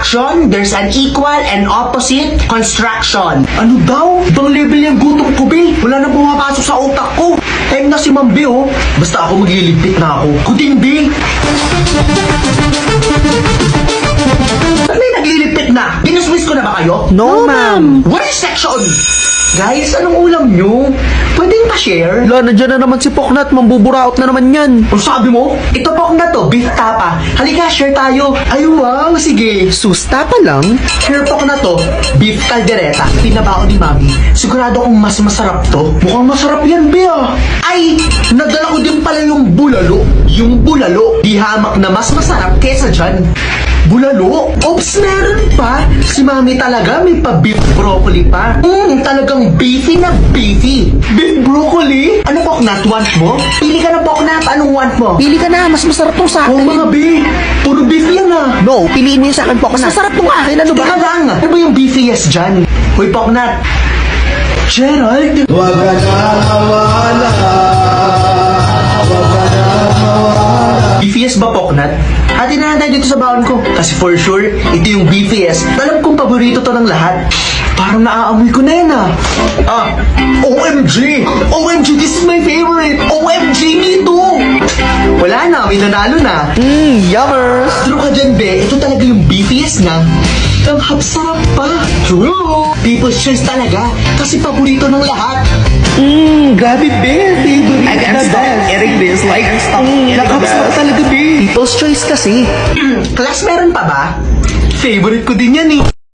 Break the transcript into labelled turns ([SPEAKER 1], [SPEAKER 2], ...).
[SPEAKER 1] action, there's an equal and opposite construction.
[SPEAKER 2] Ano daw? Ibang level yung gutom ko, be. Wala na pumapasok sa utak ko. Time na si Ma'am B, oh. Basta ako magliligpit na ako. Kuting, B.
[SPEAKER 1] Ba't may nagliligpit na? Ginuswis ko na ba kayo?
[SPEAKER 3] No, ma'am.
[SPEAKER 1] What section? Guys, anong ulam nyo? Pwedeng pa-share?
[SPEAKER 3] Wala, nandiyan na naman si Poknat. Mambuburaot na naman yan.
[SPEAKER 2] Ano sabi mo?
[SPEAKER 1] Ito po na to, beef tapa. Halika, share tayo.
[SPEAKER 2] Ay, wow. Sige.
[SPEAKER 3] Susta pa lang.
[SPEAKER 1] Share po na to, beef caldereta. Pinabao ni Mami. Sigurado kong mas masarap to.
[SPEAKER 2] Mukhang masarap yan, B, ah.
[SPEAKER 1] Ay, nadala ko din pala yung bulalo. Yung bulalo, di hamak na mas masarap kesa dyan. Bulalo? Oops, meron pa. Si Mami talaga may pa-beef broccoli pa. Talagang beefy na beefy.
[SPEAKER 2] Beef broccoli?
[SPEAKER 1] Ano Poknat, want mo? Pili ka na Poknat, anong want mo?
[SPEAKER 3] Pili ka na, mas masarap tong sa
[SPEAKER 2] Oh,
[SPEAKER 3] akin.
[SPEAKER 2] mga B. Puro beef yan, ah.
[SPEAKER 3] No, piliin mo yung sa akin, Poknat. Mas masarap tong akin, ano ba?
[SPEAKER 1] Teka lang, ano ba yung beefiest dyan? Hoy Poknat,
[SPEAKER 2] Gerald.
[SPEAKER 4] Huwag ka na mawala. Huwag ka na mawala.
[SPEAKER 1] beefiest ba Poknat? Hati na tayo dito sa baon ko. Kasi for sure, ito yung beefiest. Alam kong paborito to ng lahat.
[SPEAKER 2] Parang naaamoy ko na yan, ah.
[SPEAKER 1] Ah, OMG! OMG, this is my favorite! OMG, me too! Wala na, may nanalo na.
[SPEAKER 3] Yummers.
[SPEAKER 1] True ka dyan, be. Ito talaga yung beefiest na. Ang hapsarap pa. True! People's choice talaga. Kasi paborito ng lahat.
[SPEAKER 3] Grabe, be. Favorite
[SPEAKER 1] I can't stop eating this. Like, stop
[SPEAKER 3] Nakapasarap talaga, be. People's choice kasi.
[SPEAKER 1] Class, meron pa ba? Favorite ko din yan eh.